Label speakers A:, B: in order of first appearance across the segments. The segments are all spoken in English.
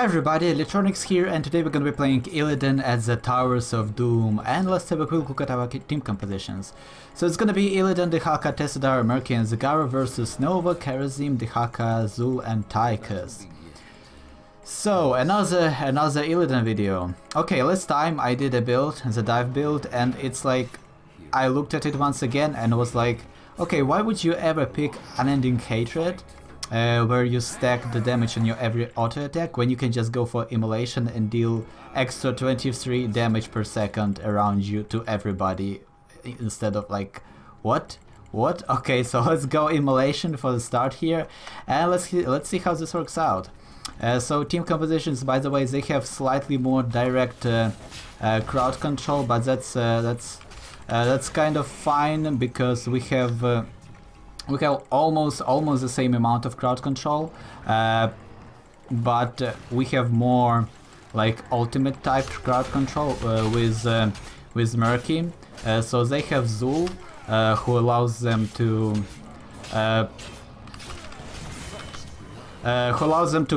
A: Hi everybody, Electronics here, and today we're gonna be playing Illidan at the Towers of Doom, and let's have a quick look at our team compositions. So it's gonna be Illidan, Dehaka, Tessadar, Murky and Zagara versus Nova, Karazim, Dehaka, Zul and Tychus. So another Illidan video. Okay, last time I did a build, the dive build, and it's like I looked at it once again and was like, okay, why would you ever pick Unending Hatred? Where you stack the damage on your every auto attack when you can just go for Immolation and deal extra 23 damage per second around you to everybody instead of like, what? Okay, so let's go Immolation for the start here, and let's see how this works out. So team compositions, by the way, they have slightly more direct crowd control, but that's kind of fine because we have almost the same amount of crowd control, but we have more like ultimate type crowd control with Murky. So they have Zul, who allows them to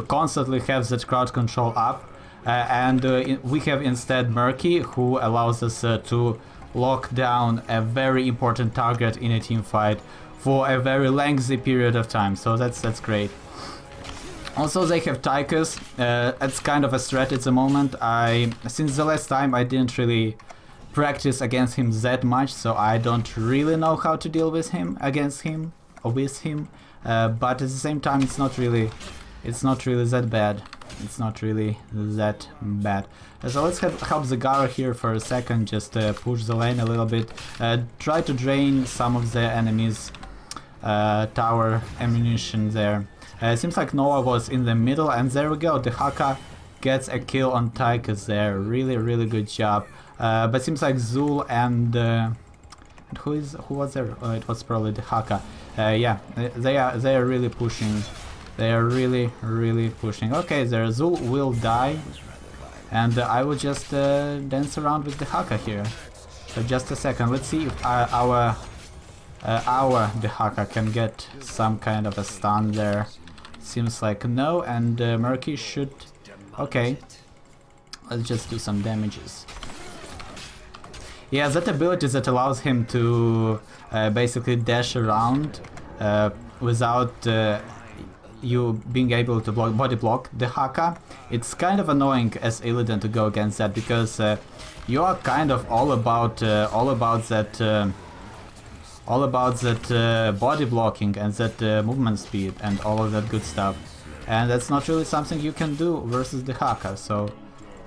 A: constantly have that crowd control up, and we have instead Murky, who allows us to lock down a very important target in a team fight for a very lengthy period of time, so that's great. Also, they have Tychus. It's kind of a threat at the moment. Since the last time I didn't really practice against him that much, so I don't really know how to deal with him, against him, or with him. But at the same time, it's not really that bad. It's not really that bad. So let's help Zagara here for a second, just push the lane a little bit, try to drain some of the enemies' tower ammunition there. Seems like Noah was in the middle, and there we go, Dehaka gets a kill on Tychus there. Really good job. But seems like Zul and who was there? It was probably Dehaka. Yeah, they are really pushing. They are really pushing. Okay, there Zul will die, and I will just dance around with Dehaka here. So just a second, let's see if our Dehaka can get some kind of a stun there. Seems like no, and Murky should... Okay, let's just do some damages. Yeah, that ability that allows him to basically dash around without you being able to body block Dehaka. It's kind of annoying as Illidan to go against that, because you are kind of all about that body blocking and that movement speed and all of that good stuff, and that's not really something you can do versus Dehaka, so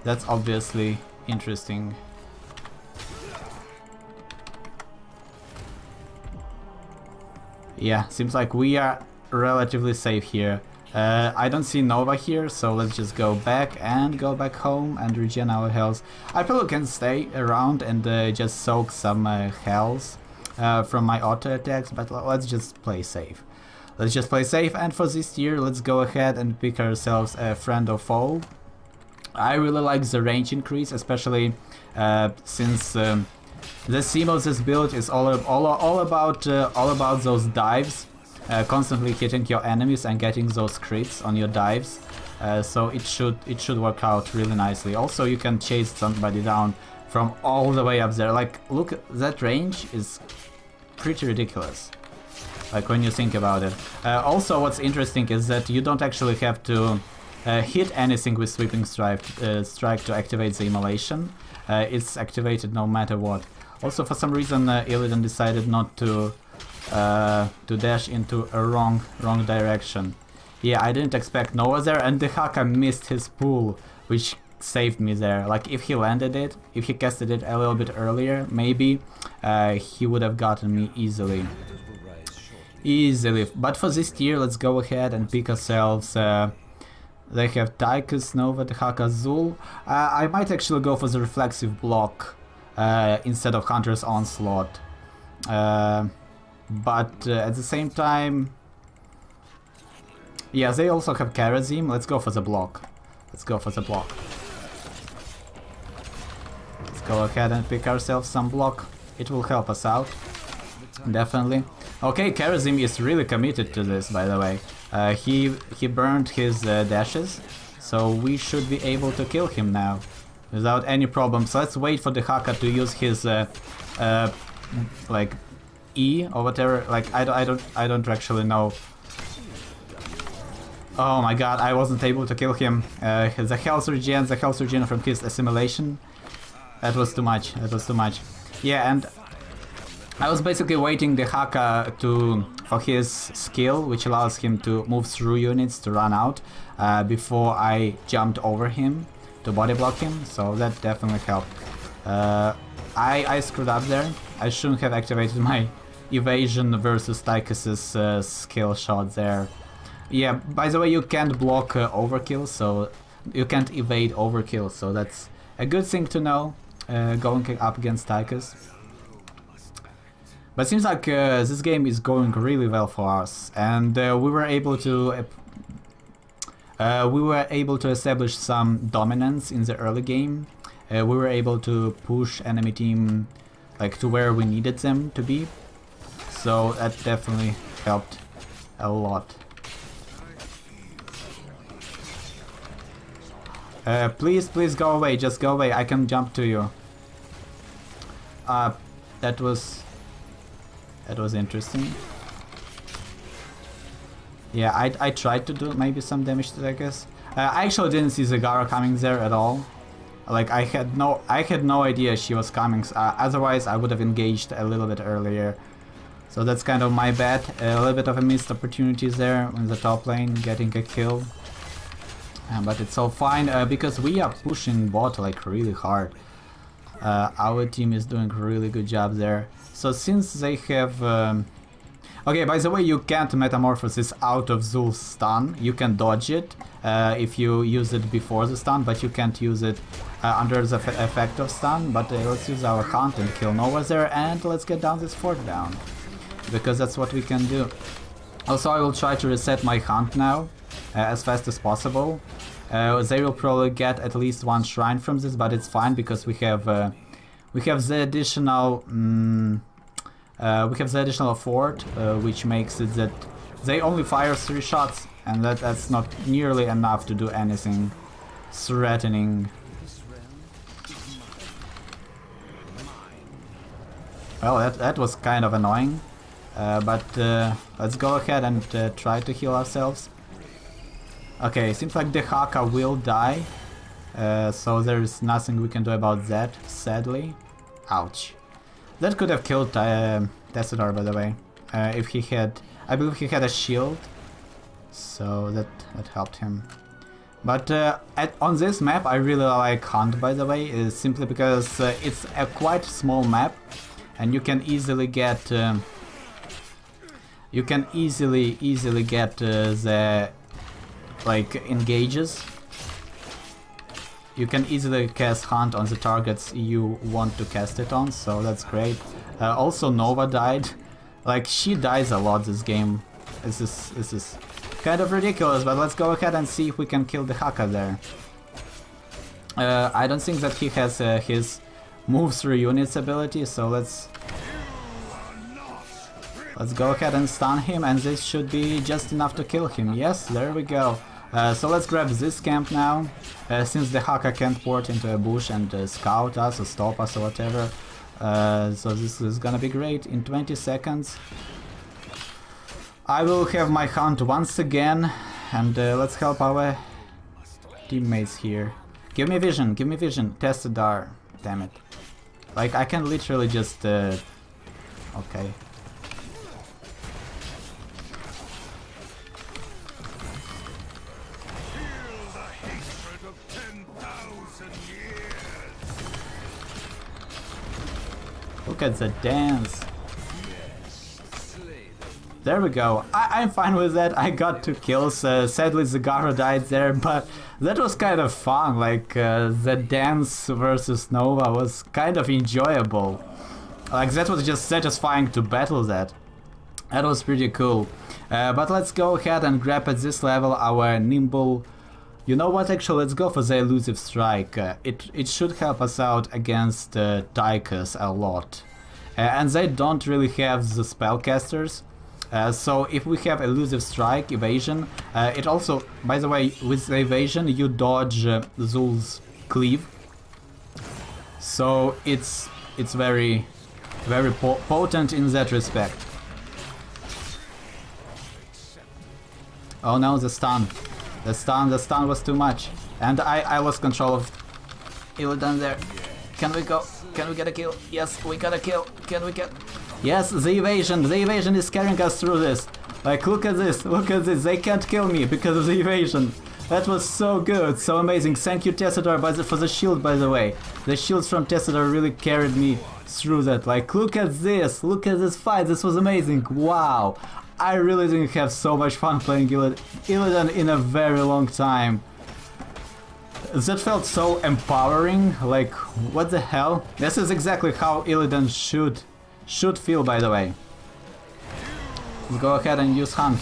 A: that's obviously interesting. Yeah, seems like we are relatively safe here. I don't see Nova here, so let's just go back home and regen our health. I probably can stay around and just soak some health from my auto attacks, but let's just play safe. And for this tier, let's go ahead and pick ourselves a friend or foe. I really like the range increase, especially since the theme of this build is all about those dives, constantly hitting your enemies and getting those crits on your dives. So it should work out really nicely. Also, you can chase somebody down from all the way up there. Like, look, that range is pretty ridiculous, like when you think about it. Also, what's interesting is that you don't actually have to hit anything with Sweeping Strike to activate the Immolation. It's activated no matter what. Also, for some reason, Illidan decided not to dash into a wrong direction. Yeah, I didn't expect Noah there, and Dehaka missed his pull, which saved me there. Like, if he landed it, if he casted it a little bit earlier, maybe he would have gotten me easily. But for this tier, let's go ahead and pick ourselves. They have Tychus, Nova, Dehaka, Zul. I might actually go for the Reflexive Block instead of Hunter's Onslaught. But at the same time, yeah, they also have Karazim. Let's go for the block. Let's go ahead and pick ourselves some block. It will help us out, definitely. Okay, Karazim is really committed to this, by the way. He burned his dashes, So we should be able to kill him now without any problems. So let's wait for the Haka to use his like E or whatever. Like I don't actually know. Oh my god, I wasn't able to kill him. The health regen from his assimilation. That was too much. That was too much. Yeah, and I was basically waiting the Haka for his skill, which allows him to move through units to run out before I jumped over him to body block him. So that definitely helped. I screwed up there. I shouldn't have activated my evasion versus Tychus's skill shot there. Yeah, by the way, you can't block overkill, so you can't evade overkill, so that's a good thing to know going up against Tychus. But it seems like this game is going really well for us, and we were able to establish some dominance in the early game. We were able to push enemy team like to where we needed them to be, so that definitely helped a lot. Please go away, just go away, I can jump to you. That was interesting. Yeah, I tried to do maybe some damage to that, I guess. I actually didn't see Zagara coming there at all. Like I had no idea she was coming. Otherwise, I would have engaged a little bit earlier. So that's kind of my bad. A little bit of a missed opportunities there in the top lane, getting a kill. But it's all fine because we are pushing bot like really hard. Our team is doing a really good job there. So since they have... Okay, by the way, you can't metamorphosis out of Zul's stun. You can dodge it if you use it before the stun, but you can't use it under the effect of stun. But let's use our hunt and kill Nova there, and let's get down this fort down. Because that's what we can do. Also, I will try to reset my hunt now as fast as possible. They will probably get at least one shrine from this, but it's fine because we have the additional fort, which makes it that they only fire 3 shots, and that's not nearly enough to do anything threatening. Well, that was kind of annoying, but let's go ahead and try to heal ourselves. Okay, seems like the Haka will die, so there's nothing we can do about that, sadly. Ouch. That could have killed Tessadar, by the way, if he had... I believe he had a shield, so that helped him. But on this map I really like Hunt, by the way, simply because it's a quite small map, and you can easily get... the like engages. You can easily cast Hunt on the targets you want to cast it on, so that's great. Also Nova died. Like, she dies a lot this game. This is kind of ridiculous, but let's go ahead and see if we can kill the Haka there. I don't think that he has his move through units ability, so let's go ahead and stun him, and this should be just enough to kill him. Yes, there we go. So let's grab this camp now, since the Haka can't port into a bush and scout us or stop us or whatever. So this is gonna be great. In 20 seconds I will have my hunt once again, and let's help our teammates here. Give me vision, Tessadar, damn it. Like, I can literally just... okay. Look at the dance. There we go. I'm fine with that. I got 2 kills. Sadly, Zagara died there, but that was kind of fun. Like, the dance versus Nova was kind of enjoyable. Like, that was just satisfying to battle that. That was pretty cool. But let's go ahead and grab at this level our nimble... You know what, actually, let's go for the Elusive Strike. It should help us out against Tychus a lot. And they don't really have the spellcasters. So if we have Elusive Strike, evasion, it also, by the way, with the evasion you dodge Zul's cleave. So it's very potent in that respect. Oh no, the stun. The stun was too much. And I lost control of Illidan there. Can we go? Can we get a kill? Yes, we got a kill. Can we get... Yes, the evasion is carrying us through this. Like, look at this, they can't kill me because of the evasion. That was so good, so amazing. Thank you, Tessadar, for the shield, by the way. The shields from Tessadar really carried me through that. Like, look at this fight, this was amazing. Wow, I really didn't have so much fun playing Illidan in a very long time. That felt so empowering, like, what the hell? This is exactly how Illidan should feel, by the way. Let's go ahead and use Hunt.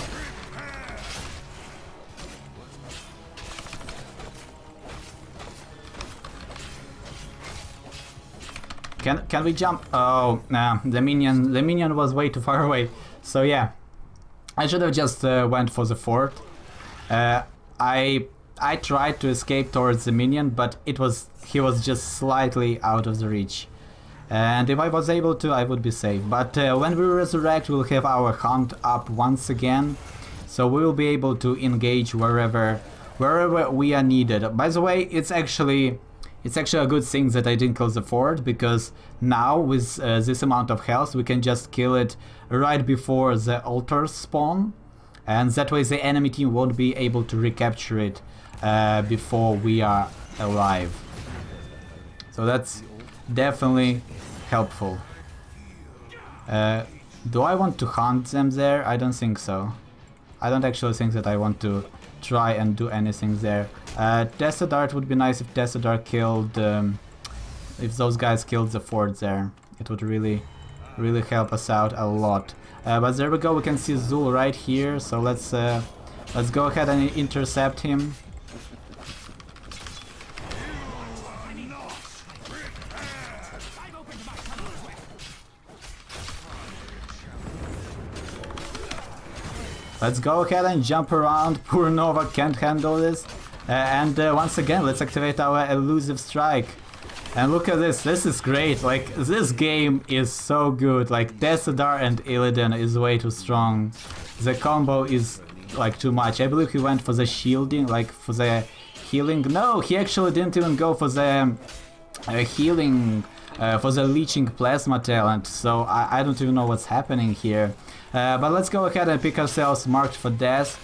A: Can we jump? Oh, nah, the minion was way too far away. So yeah, I should have just went for the fort. I tried to escape towards the minion, but he was just slightly out of the reach. And if I was able to, I would be safe. But when we resurrect, we'll have our hunt up once again, so we will be able to engage wherever we are needed. By the way, it's actually a good thing that I didn't kill the fort, because now with this amount of health, we can just kill it right before the altars spawn, and that way the enemy team won't be able to recapture it before we are alive. So that's definitely helpful. Do I want to hunt them there? I don't think so. I don't actually think that I want to try and do anything there. Tessadar, it would be nice if Tessadar killed... if those guys killed the fort there. It would really help us out a lot. But there we go, we can see Zul right here, so let's go ahead and intercept him. Let's go ahead and jump around. Poor Nova can't handle this. And once again, let's activate our Elusive Strike. And look at this, this is great. Like, this game is so good. Like, Tessadar and Illidan is way too strong. The combo is like too much. I believe he went for the shielding, like for the healing. No, he actually didn't even go for the healing, for the leeching plasma talent. So I don't even know what's happening here. But let's go ahead and pick ourselves marked for death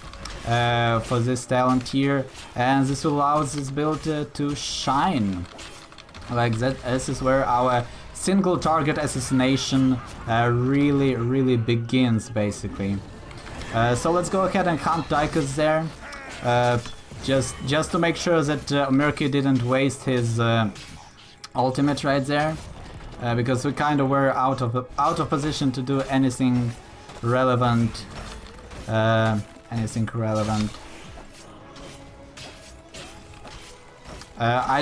A: for this talent here, and this allows this build to shine. Like that, this is where our single target assassination really begins, basically. So let's go ahead and hunt Daikus there, just to make sure that Murky didn't waste his ultimate right there, because we kind of were out of position to do anything relevant. I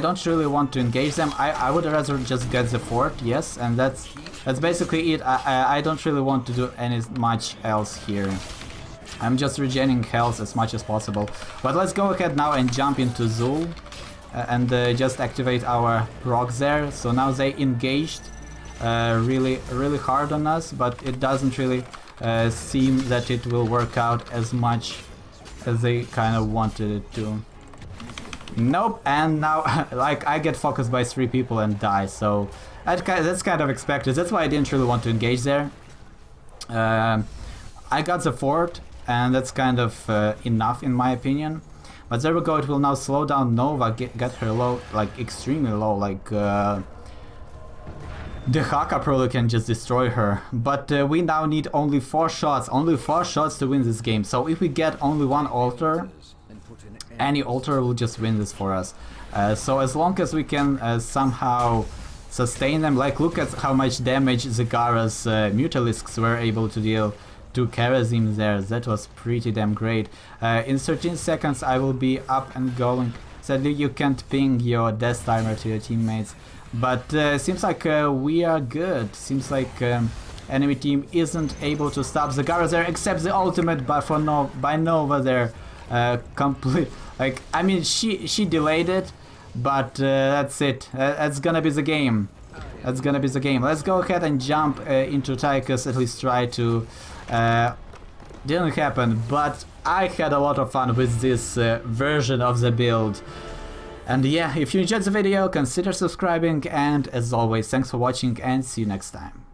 A: don't really want to engage them. I would rather just get the fort, yes, and that's basically it. I don't really want to do any much else here. I'm just regenerating health as much as possible. But let's go ahead now and jump into Zul and just activate our procs there. So now they engaged really hard on us, but it doesn't really seem that it will work out as much as they kind of wanted it to. Nope, and now like I get focused by 3 people and die, so that's kind of expected. That's why I didn't really want to engage there. I got the fort, and that's kind of enough in my opinion. But there we go, it will now slow down Nova, get her low, like extremely low, like the Haka probably can just destroy her. But we now need only 4 shots to win this game. So if we get only 1 altar, any altar will just win this for us. So as long as we can somehow sustain them, like look at how much damage Zagara's Mutalisks were able to deal to Karazim there. That was pretty damn great. In 13 seconds I will be up and going. Sadly you can't ping your death timer to your teammates, but seems like we are good. Seems like enemy team isn't able to stop the Garros there, except the ultimate by Nova there. Complete, like, I mean, she delayed it, but that's it. That's gonna be the game. That's gonna be the game. Let's go ahead and jump into Tychus, at least try to. Didn't happen, but I had a lot of fun with this version of the build. And yeah, if you enjoyed the video, consider subscribing, and as always, thanks for watching and see you next time.